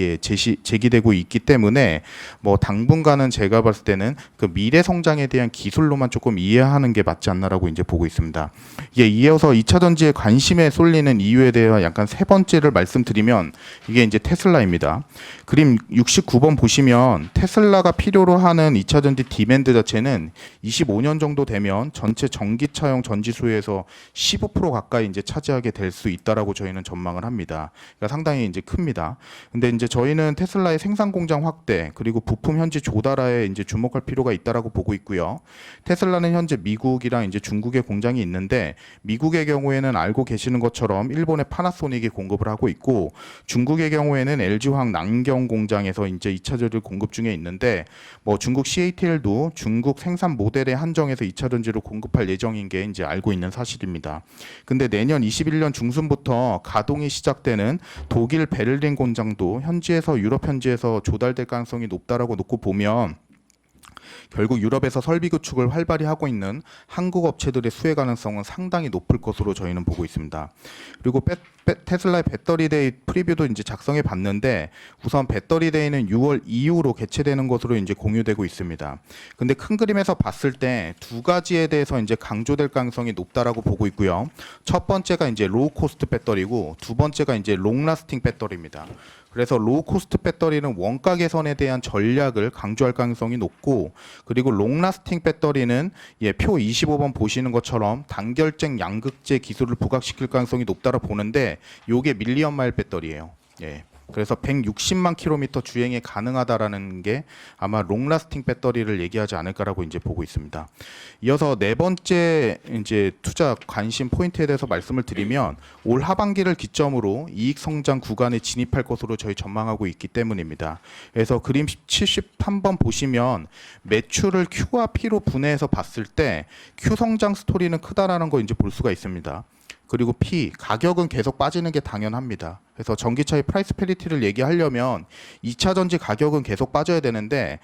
제기되고 있기 때문에 뭐 당분간은 제가 봤을 때는 그 미래 성장에 대한 기술로만 조금 이해하는 게 맞지 않나라고 이제 보고 있습니다. 이어서 2차 전지에 관심에 쏠리는 이유에 대해 약간 세 번째를 말씀드리면, 이게 이제 테슬라입니다. 그림 69번 보시면 테슬라가 필요로 하는 2차 전지 디맨드 자체는 25년 정도 되면 전체 전기차용 전지 수요에서 15% 가까이 이제 차지하게 될 수 있다라고 저희는 전망을 합니다. 그러니까 상당히 이제 큽니다. 근데 이제 저희는 테슬라의 생산 공장 확대, 그리고 부품 현지 조달화에 이제 주목할 필요가 있다라고 보고 있고요. 테슬라는 현재 미국이랑 이제 중국에 공장이 있는데, 미국의 경우에는 알고 계시는 것처럼 일본의 파나소닉이 공급을 하고 있고, 중국의 경우에는 LG화학 남경 공장에서 이제 2차 전지를 공급 중에 있는데, 뭐 중국 CATL도 중국 생산 모델에 한정해서 2차 전지를 공급할 예정인 게 이제 알고 있는 사실입니다. 근데 내년 21년 중순부터 가동이 시작되는 독일 베를린 공장도 현지에서 유럽 현지에서 조달될 가능성이 높다라고 놓고 보면, 결국 유럽에서 설비 구축을 활발히 하고 있는 한국 업체들의 수혜 가능성은 상당히 높을 것으로 저희는 보고 있습니다. 그리고 테슬라의 배터리데이 프리뷰도 이제 작성해 봤는데, 우선 배터리데이는 6월 이후로 개최되는 것으로 이제 공유되고 있습니다. 근데 큰 그림에서 봤을 때 두 가지에 대해서 이제 강조될 가능성이 높다라고 보고 있고요. 첫 번째가 이제 로우 코스트 배터리고, 두 번째가 이제 롱 라스팅 배터리입니다. 그래서 로우 코스트 배터리는 원가 개선에 대한 전략을 강조할 가능성이 높고, 그리고 롱 라스팅 배터리는 표 25번 보시는 것처럼 단결쟁 양극재 기술을 부각시킬 가능성이 높다고 보는데, 요게 밀리언 마일 배터리예요. 그래서 160만 킬로미터 주행이 가능하다라는 게 아마 롱라스팅 배터리를 얘기하지 않을까라고 이제 보고 있습니다. 이어서 네 번째 이제 투자 관심 포인트에 대해서 말씀을 드리면, 올 하반기를 기점으로 이익 성장 구간에 진입할 것으로 저희 전망하고 있기 때문입니다. 그래서 그림 73번 보시면 매출을 Q와 P로 분해해서 봤을 때 Q 성장 스토리는 크다라는 거 이제 볼 수가 있습니다. 그리고 P 가격은 계속 빠지는 게 당연합니다. 그래서 전기차의 프라이스 패리티를 얘기하려면 2차 전지 가격은 계속 빠져야 되는데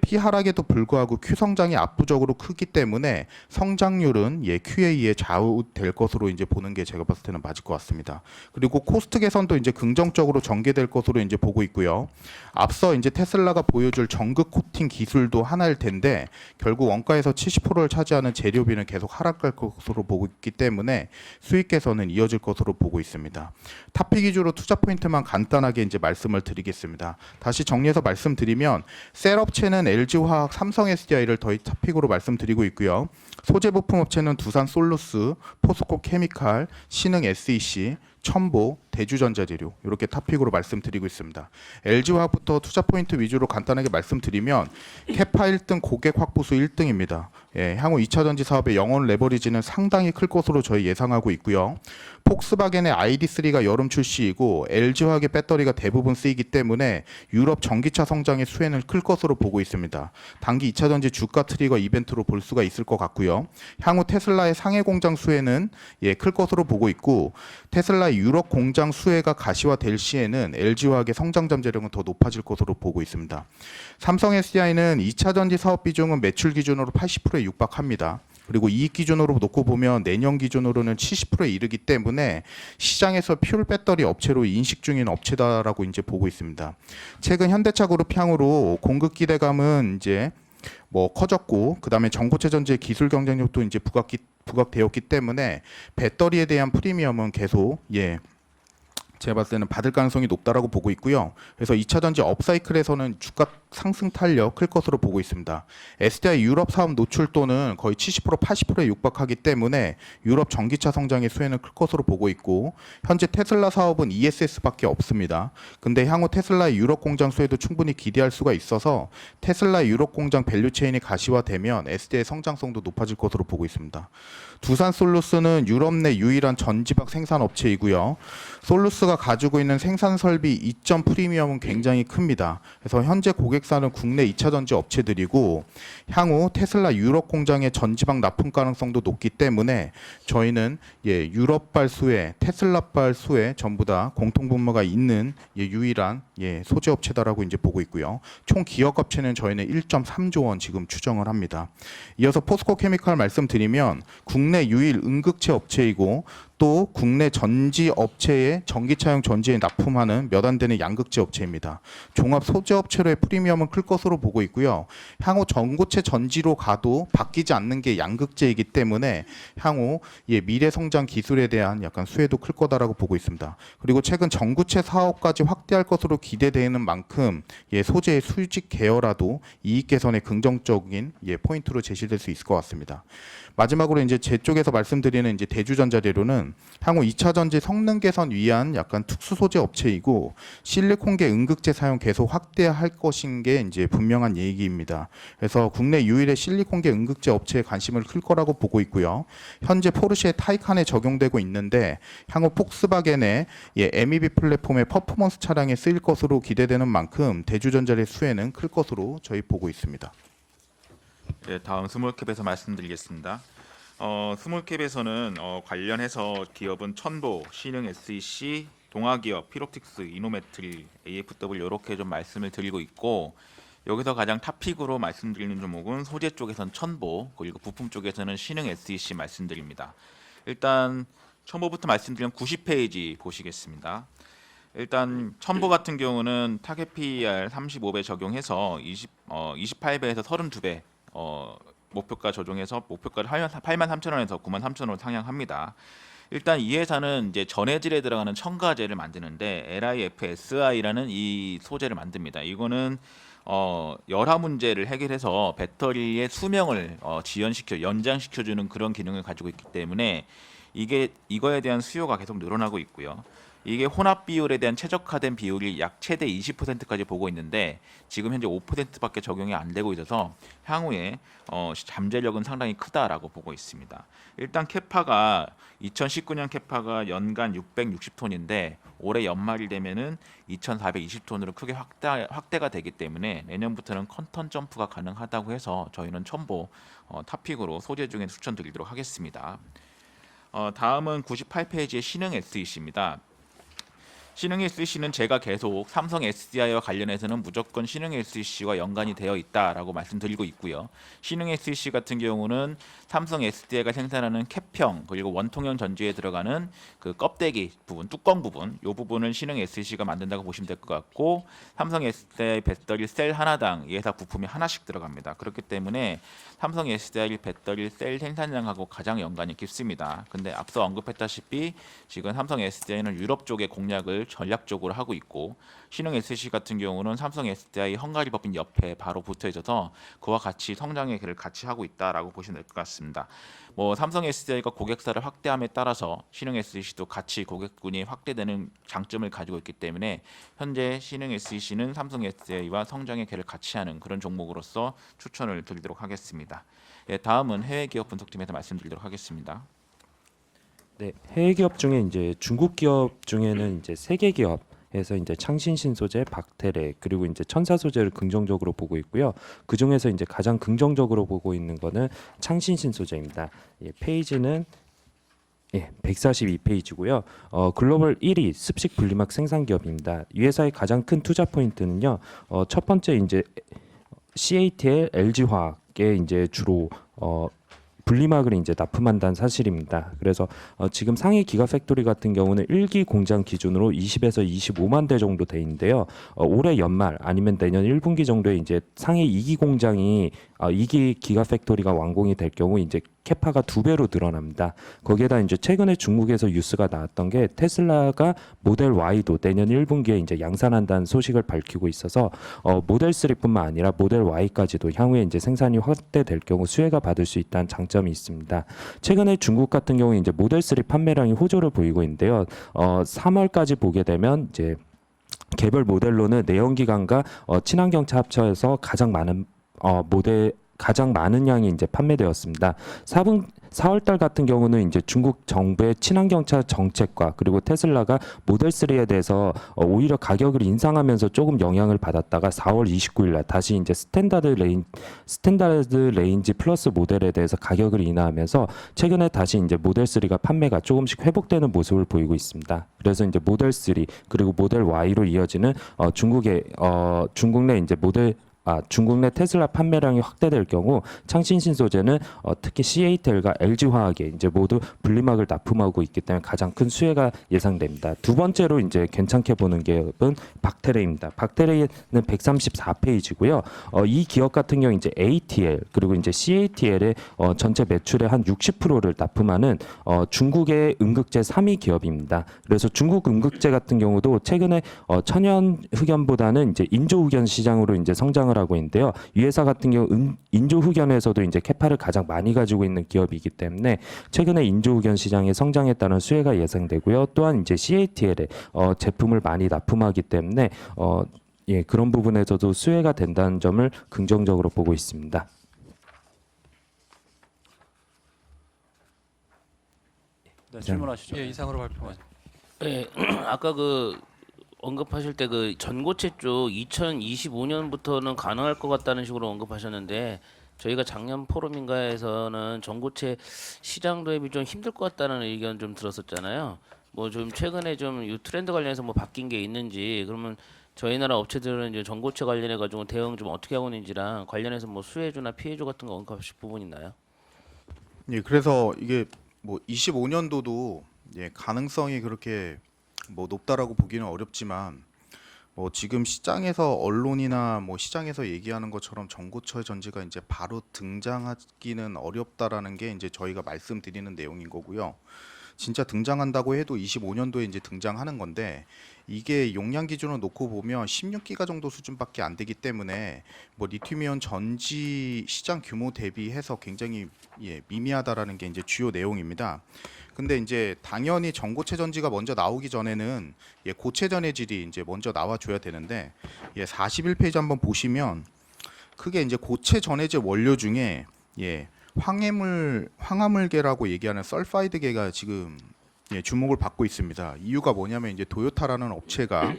P 하락에도 불구하고 Q 성장이 압도적으로 크기 때문에 성장률은 QA에 좌우될 것으로 이제 보는 게 제가 봤을 때는 맞을 것 같습니다. 그리고 코스트 개선도 이제 긍정적으로 전개될 것으로 이제 보고 있고요. 앞서 이제 테슬라가 보여줄 전극 코팅 기술도 하나일 텐데 결국 원가에서 70%를 차지하는 재료비는 계속 하락할 것으로 보고 있기 때문에 수익 개선은 이어질 것으로 보고 있습니다. 타픽 위주로 투자 포인트만 간단하게 이제 말씀을 드리겠습니다. 다시 정리해서 말씀드리면 셀 업체는 LG화학, 삼성 SDI를 더히 타픽으로 말씀드리고 있고요. 소재 부품 업체는 두산 솔루스, 포스코 케미칼, 신흥 SEC, 첨보, 대주전자재료 이렇게 타픽으로 말씀드리고 있습니다. LG화학부터 투자 포인트 위주로 간단하게 말씀드리면 캐파 1등, 고객 확보수 1등입니다. 향후 2차 전지 사업의 영원 레버리지는 상당히 클 것으로 저희 예상하고 있고요. 폭스바겐의 ID3가 여름 출시이고 LG화학의 배터리가 대부분 쓰이기 때문에 유럽 전기차 성장의 수혜는 클 것으로 보고 있습니다. 단기 2차 전지 주가 트리거 이벤트로 볼 수가 있을 것 같고요. 향후 테슬라의 상해 공장 수혜는 클 것으로 보고 있고 테슬라의 유럽 공장 수혜가 가시화될 시에는 LG화학의 성장 잠재력은 더 높아질 것으로 보고 있습니다. 삼성 SDI는 2차 전지 사업 비중은 매출 기준으로 80%에 육박합니다. 그리고 이익 기준으로 놓고 보면 내년 기준으로는 70%에 이르기 때문에 시장에서 퓨얼 배터리 업체로 인식 중인 업체다라고 이제 보고 있습니다. 최근 현대차 그룹 향후로 공급 기대감은 이제 커졌고 그다음에 전고체 전지의 기술 경쟁력도 이제 부각되었기 때문에 배터리에 대한 프리미엄은 계속 제가 봤을 때는 받을 가능성이 높다라고 보고 있고요. 그래서 2차 전지 업사이클에서는 주가 상승 탄력 클 것으로 보고 있습니다. SDI 유럽 사업 노출도는 거의 70% 80%에 육박하기 때문에 유럽 전기차 성장의 수혜는 클 것으로 보고 있고 현재 테슬라 사업은 ESS밖에 없습니다. 근데 향후 테슬라의 유럽 공장 수혜도 충분히 기대할 수가 있어서 테슬라의 유럽 공장 밸류 체인이 가시화되면 SDI 성장성도 높아질 것으로 보고 있습니다. 두산 솔루스는 유럽 내 유일한 전지박 생산 업체이고요. 솔루스가 가지고 있는 생산 설비 이점 프리미엄은 굉장히 큽니다. 그래서 현재 고객사는 국내 2차 전지 업체들이고 향후 테슬라 유럽 공장의 전지박 납품 가능성도 높기 때문에 저희는 유럽발 수혜, 테슬라발 수혜 전부 다 공통 분모가 있는 유일한 소재 업체다라고 이제 보고 있고요. 총 기업 업체는 저희는 1.3조 원 지금 추정을 합니다. 이어서 포스코 케미칼 말씀드리면 국내 유일 응급체 업체이고 또 국내 전지 업체에 전기차용 전지에 납품하는 몇 안 되는 양극재 업체입니다. 종합 소재 업체로의 프리미엄은 클 것으로 보고 있고요. 향후 전고체 전지로 가도 바뀌지 않는 게 양극재이기 때문에 향후 미래 성장 기술에 대한 약간 수혜도 클 거다라고 보고 있습니다. 그리고 최근 전구체 사업까지 확대할 것으로 기대되는 만큼 소재의 수직 계열화도 이익 개선에 긍정적인 포인트로 제시될 수 있을 것 같습니다. 마지막으로 이제 제 쪽에서 말씀드리는 이제 대주전자재료는 향후 2차 전지 성능 개선 위한 약간 특수 소재 업체이고 실리콘계 응극재 사용 계속 확대할 것인 게 이제 분명한 얘기입니다. 그래서 국내 유일의 실리콘계 응극재 업체에 관심을 클 거라고 보고 있고요. 현재 포르쉐 타이칸에 적용되고 있는데 향후 폭스바겐의 MEB 플랫폼의 퍼포먼스 차량에 쓰일 것으로 기대되는 만큼 대주전자의 수혜는 클 것으로 저희 보고 있습니다. 네, 다음 스몰캡에서 말씀드리겠습니다. 스몰캡에서는 관련해서 기업은 첨보, 신흥 SEC, 동아기업, 피롭틱스, 이노메트리, AFW 이렇게 좀 말씀을 드리고 있고 여기서 가장 탑픽으로 말씀드리는 종목은 소재 쪽에서는 첨보, 그리고 부품 쪽에서는 신흥 SEC 말씀드립니다. 일단 첨보부터 말씀드리면 90페이지 보시겠습니다. 일단 첨보 같은 경우는 타겟 PER 35배 적용해서 28배에서 32배 목표가 조정해서 목표가를 83,000원에서 93,000원으로 상향합니다. 일단 이 회사는 이제 전해질에 들어가는 첨가제를 만드는데 LiFSI라는 이 소재를 만듭니다. 이거는 열화 문제를 해결해서 배터리의 수명을 연장시켜주는 그런 기능을 가지고 있기 때문에 이거에 대한 수요가 계속 늘어나고 있고요. 이게 혼합 비율에 대한 최적화된 비율이 약 최대 20%까지 보고 있는데 지금 현재 5%밖에 적용이 안 되고 있어서 향후에 잠재력은 상당히 크다라고 보고 있습니다. 일단 캐파가 2019년 캐파가 연간 660톤인데 올해 연말이 되면은 2,420톤으로 크게 확대가 되기 때문에 내년부터는 컨턴 점프가 가능하다고 해서 저희는 첨보 탑픽으로 소재 중에 추천드리도록 하겠습니다. 다음은 98페이지의 신흥 SEC입니다. 신흥 SEC는 제가 계속 삼성 SDI와 관련해서는 무조건 신흥 SEC와 연관이 되어 있다라고 말씀드리고 있고요. 신흥 SEC 같은 경우는 삼성 SDI가 생산하는 캡형 그리고 원통형 전지에 들어가는 그 껍데기 부분, 뚜껑 부분, 이 부분을 신흥 SEC가 만든다고 보시면 될 것 같고 삼성 SDI 배터리 셀 하나당 이 회사 부품이 하나씩 들어갑니다. 그렇기 때문에 삼성 SDI 배터리 셀 생산량하고 가장 연관이 깊습니다. 근데 앞서 언급했다시피 지금 삼성 SDI는 유럽 쪽에 공략을 전략적으로 하고 있고 신흥 SC 같은 경우는 삼성 SDI 헝가리 법인 옆에 바로 붙어 있어서 그와 같이 성장의 길을 같이 하고 있다라고 보시면 될 것 같습니다. 뭐 삼성 SDI가 고객사를 확대함에 따라서 신흥 SC도 같이 고객군이 확대되는 장점을 가지고 있기 때문에 현재 신흥 SC는 삼성 SDI와 성장의 길을 같이 하는 그런 종목으로서 추천을 드리도록 하겠습니다. 예, 다음은 해외 기업 분석팀에서 말씀드리도록 하겠습니다. 네, 해외 기업 중에 이제 중국 기업 중에는 이제 세계 기업에서 이제 창신신소재, 박테레 그리고 이제 천사소재를 긍정적으로 보고 있고요. 그 중에서 이제 가장 긍정적으로 보고 있는 거는 창신신소재입니다. 예, 페이지는 142페이지고요. 글로벌 1위 습식 분리막 생산 기업입니다. 이 회사의 가장 큰 투자 포인트는요. 첫 번째 이제 CATL, LG화학에 이제 주로 분리막을 이제 납품한다는 사실입니다. 그래서 지금 상해 기가팩토리 같은 경우는 1기 공장 기준으로 20에서 25만 대 정도 돼 있는데요. 올해 연말 아니면 내년 1분기 정도에 이제 상해 2기 공장이 2기 기가팩토리가 완공이 될 경우 이제 캐파가 2배로 늘어납니다. 거기에다 이제 최근에 중국에서 뉴스가 나왔던 게 테슬라가 모델 Y도 내년 1분기에 이제 양산한다는 소식을 밝히고 있어서 모델 3뿐만 아니라 모델 Y까지도 향후에 이제 생산이 확대될 경우 수혜가 받을 수 있다는 장점이 있습니다. 최근에 중국 같은 경우 이제 모델 3 판매량이 호조를 보이고 있는데요. 3월까지 보게 되면 이제 개별 모델로는 내연기관과 친환경차 합쳐서 가장 많은 가장 많은 양이 이제 판매되었습니다. 4월달 같은 경우는 이제 중국 정부의 친환경차 정책과 그리고 테슬라가 모델 3에 대해서 오히려 가격을 인상하면서 조금 영향을 받았다가 4월 29일 날 다시 이제 스탠다드 레인지 플러스 모델에 대해서 가격을 인하하면서 최근에 다시 이제 모델 3가 판매가 조금씩 회복되는 모습을 보이고 있습니다. 그래서 이제 모델 3 그리고 모델 Y로 이어지는 중국 내 이제 중국 내 테슬라 판매량이 확대될 경우 창신신 소재는 특히 CATL과 LG화학에 이제 모두 분리막을 납품하고 있기 때문에 가장 큰 수혜가 예상됩니다. 두 번째로 이제 괜찮게 보는 기업은 박테레입니다. 박테레는 134페이지고요. 이 기업 같은 경우 이제 ATL 그리고 이제 CATL의 전체 매출의 한 60%를 납품하는 중국의 음극재 3위 기업입니다. 그래서 중국 음극재 같은 경우도 최근에 천연 흑연보다는 이제 인조 흑연 시장으로 이제 성장을 하고 있는데요. 이 회사 같은 경우 인조 흑연에서도 이제 캐파를 가장 많이 가지고 있는 기업이기 때문에 최근에 인조 흑연 시장의 성장에 따른 수혜가 예상되고요. 또한 이제 CATL에 제품을 많이 납품하기 때문에 그런 부분에서도 수혜가 된다는 점을 긍정적으로 보고 있습니다. 네, 질문하시죠. 예, 이상으로 발표만. 네, 아까 언급하실 때 전고체 쪽 2025년부터는 가능할 것 같다는 식으로 언급하셨는데 저희가 작년 포럼인가에서는 전고체 시장 도입이 좀 힘들 것 같다는 의견 좀 들었었잖아요. 뭐 좀 최근에 좀 이 트렌드 관련해서 뭐 바뀐 게 있는지 그러면 저희 나라 업체들은 이제 전고체 관련해 가지고 대응 좀 어떻게 하고 있는지랑 관련해서 뭐 수혜주나 피해주 같은 거 언급하실 부분 있나요? 예, 그래서 이게 뭐 25년도도 가능성이 그렇게 뭐 높다라고 보기는 어렵지만 뭐 지금 시장에서 언론이나 뭐 시장에서 얘기하는 것처럼 전고체 전지가 이제 바로 등장하기는 어렵다라는 게 이제 저희가 말씀드리는 내용인 거고요. 진짜 등장한다고 해도 25년도에 이제 등장하는 건데 이게 용량 기준으로 놓고 보면 16기가 정도 수준밖에 안 되기 때문에 뭐 리튬이온 전지 시장 규모 대비해서 굉장히 미미하다라는 게 이제 주요 내용입니다. 근데 이제 당연히 전고체 전지가 먼저 나오기 전에는 고체 전해질이 이제 먼저 나와줘야 되는데 41페이지 한번 보시면 크게 이제 고체 전해질 원료 중에 황화물계라고 얘기하는 설파이드계가 지금 주목을 받고 있습니다. 이유가 뭐냐면 이제 도요타라는 업체가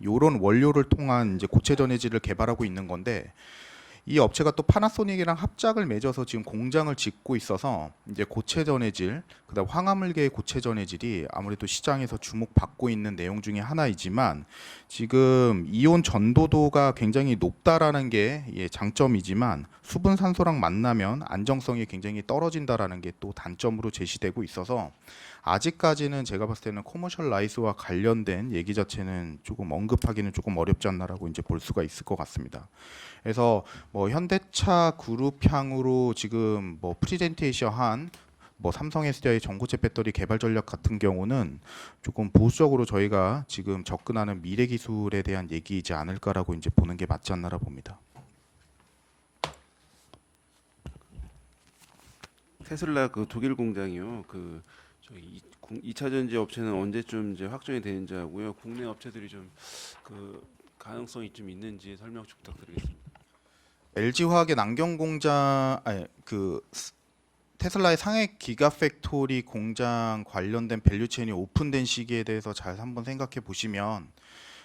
요런 원료를 통한 이제 고체 전해질을 개발하고 있는 건데 이 업체가 또 파나소닉이랑 합작을 맺어서 지금 공장을 짓고 있어서 이제 고체 전해질, 그다음 황화물계의 고체 전해질이 아무래도 시장에서 주목받고 있는 내용 중에 하나이지만 지금 이온 전도도가 굉장히 높다라는 게 장점이지만 수분 산소랑 만나면 안정성이 굉장히 떨어진다라는 게 또 단점으로 제시되고 있어서 아직까지는 제가 봤을 때는 커머셜 라이스와 관련된 얘기 자체는 조금 언급하기는 조금 어렵지 않나라고 이제 볼 수가 있을 것 같습니다. 그래서 뭐 현대차 그룹향으로 지금 뭐 프리젠테이션한 뭐 삼성 SDI 전고체 배터리 개발 전략 같은 경우는 조금 보수적으로 저희가 지금 접근하는 미래 기술에 대한 얘기이지 않을까라고 이제 보는 게 맞지 않나라 봅니다. 테슬라 그 독일 공장이요. 그 저희 2차 전지 업체는 언제쯤 이제 확정이 되는지 하고요. 국내 업체들이 좀 그 가능성이 좀 있는지 설명 좀 부탁드리겠습니다. LG화학의 남경 공장, 테슬라의 상해 기가팩토리 공장 관련된 밸류체인이 오픈된 시기에 대해서 잘 한번 생각해 보시면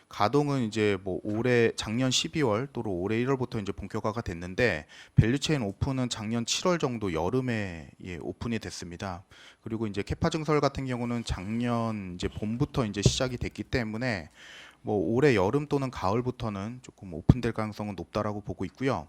가동은 이제 뭐 올해 작년 12월 또는 올해 1월부터 이제 본격화가 됐는데 밸류체인 오픈은 작년 7월 정도 여름에 오픈이 됐습니다. 그리고 이제 캐파 증설 같은 경우는 작년 이제 봄부터 이제 시작이 됐기 때문에 뭐 올해 여름 또는 가을부터는 조금 오픈될 가능성은 높다라고 보고 있고요.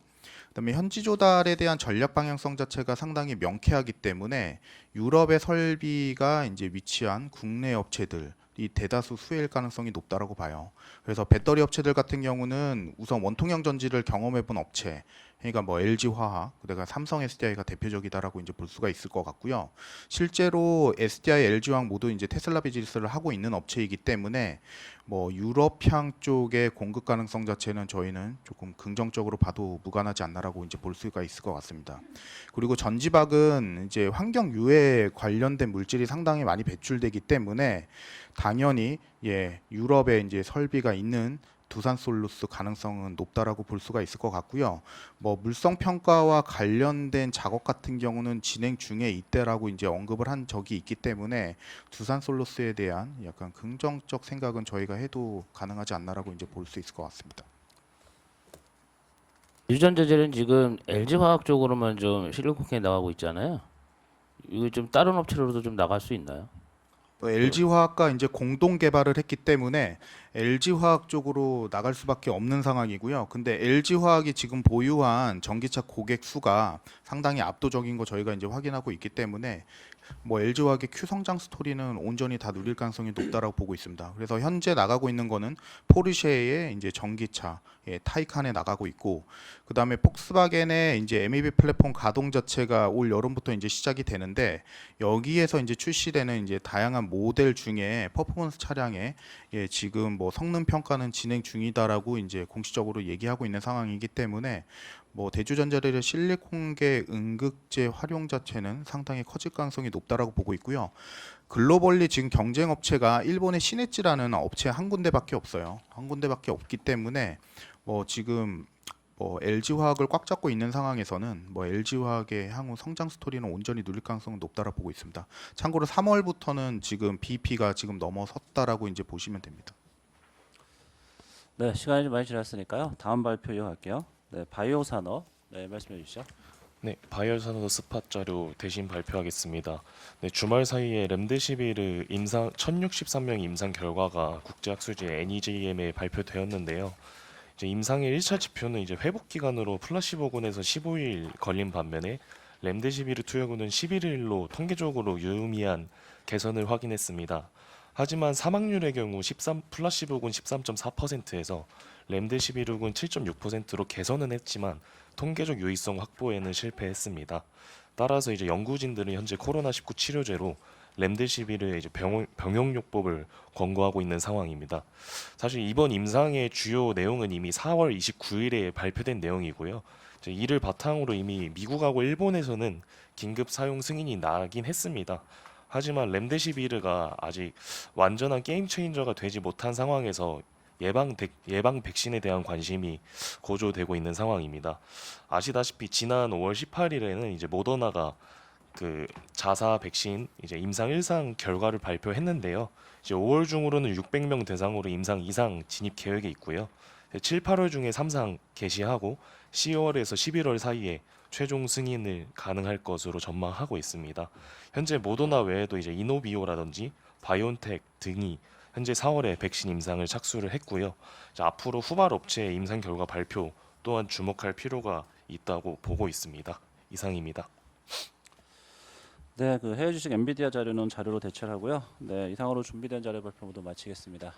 그다음에 현지 조달에 대한 전략 방향성 자체가 상당히 명쾌하기 때문에 유럽의 설비가 이제 위치한 국내 업체들 이 대다수 수혜일 가능성이 높다라고 봐요. 그래서 배터리 업체들 같은 경우는 우선 원통형 전지를 경험해본 업체, 그러니까 뭐 LG화학, 그다가 삼성 SDI가 대표적이다라고 이제 볼 수가 있을 것 같고요. 실제로 SDI, LG화학 모두 이제 테슬라 비즈니스를 하고 있는 업체이기 때문에 뭐 유럽향 쪽의 공급 가능성 자체는 저희는 조금 긍정적으로 봐도 무관하지 않나라고 이제 볼 수가 있을 것 같습니다. 그리고 전지박은 이제 환경 유해에 관련된 물질이 상당히 많이 배출되기 때문에 당연히 유럽에 이제 설비가 있는 두산 솔루스 가능성은 높다라고 볼 수가 있을 것 같고요. 뭐 물성 평가와 관련된 작업 같은 경우는 진행 중에 있다라고 이제 언급을 한 적이 있기 때문에 두산 솔루스에 대한 약간 긍정적 생각은 저희가 해도 가능하지 않나라고 이제 볼 수 있을 것 같습니다. 유전자재는 지금 LG화학 쪽으로만 좀 실리콘에 나가고 있잖아요. 이거 좀 다른 업체로도 좀 나갈 수 있나요? LG화학과 이제 공동 개발을 했기 때문에 LG화학 쪽으로 나갈 수밖에 없는 상황이고요. 근데 LG화학이 지금 보유한 전기차 고객 수가 상당히 압도적인 거 저희가 이제 확인하고 있기 때문에 뭐 LG화학의 Q 성장 스토리는 온전히 다 누릴 가능성이 높다라고 보고 있습니다. 그래서 현재 나가고 있는 거는 포르쉐의 이제 전기차 타이칸에 나가고 있고, 그 다음에 폭스바겐의 이제 MEB 플랫폼 가동 자체가 올 여름부터 이제 시작이 되는데 여기에서 이제 출시되는 이제 다양한 모델 중에 퍼포먼스 차량에 지금 뭐 성능 평가는 진행 중이다라고 이제 공식적으로 얘기하고 있는 상황이기 때문에 뭐 대주전자들의 실리콘계 응급제 활용 자체는 상당히 커질 가능성이 높다라고 보고 있고요. 글로벌리 지금 경쟁 업체가 일본의 시네찌라는 업체 한 군데밖에 없어요. 한 군데밖에 없기 때문에 뭐 지금 뭐 LG화학을 꽉 잡고 있는 상황에서는 뭐 LG화학의 향후 성장 스토리는 온전히 누릴 가능성은 높다라고 보고 있습니다. 참고로 3월부터는 지금 BP가 지금 넘어섰다라고 이제 보시면 됩니다. 네, 시간이 좀 많이 지났으니까요. 다음 발표 이어갈게요. 네, 바이오 산업. 네, 말씀해 주시죠. 네, 바이오 산업 스팟 자료 대신 발표하겠습니다. 네, 주말 사이에 렘데시비르 임상 1063명 임상 결과가 국제학술지 NEJM에 발표되었는데요. 이제 임상의 1차 지표는 이제 회복 기간으로 플라시보군에서 15일 걸린 반면에 렘데시비르 투여군은 11일로 통계적으로 유의미한 개선을 확인했습니다. 하지만 사망률의 경우 플라시보군 13.4%에서 렘데시비르군 7.6%로 개선은 했지만 통계적 유의성 확보에는 실패했습니다. 따라서 이제 연구진들은 현재 코로나19 치료제로 렘데시비르의 이제 병용요법을 권고하고 있는 상황입니다. 사실 이번 임상의 주요 내용은 이미 4월 29일에 발표된 내용이고요. 이제 이를 바탕으로 이미 미국하고 일본에서는 긴급 사용 승인이 나긴 했습니다. 하지만 렘데시비르가 아직 완전한 게임 체인저가 되지 못한 상황에서 예방 백신에 대한 관심이 고조되고 있는 상황입니다. 아시다시피 지난 5월 18일에는 이제 모더나가 그 자사 백신 이제 임상 1상 결과를 발표했는데요. 이제 5월 중으로는 600명 대상으로 임상 2상 진입 계획에 있고요. 7, 8월 중에 3상 개시하고 10월에서 11월 사이에 최종 승인을 가능할 것으로 전망하고 있습니다. 현재 모더나 외에도 이제 이노비오라든지 바이온텍 등이 현재 4월에 백신 임상을 착수를 했고요. 이제 앞으로 후발 업체의 임상 결과 발표 또한 주목할 필요가 있다고 보고 있습니다. 이상입니다. 네, 그 해외 주식 엔비디아 자료는 자료로 대체하고요. 네, 이상으로 준비된 자료 발표 모두 마치겠습니다.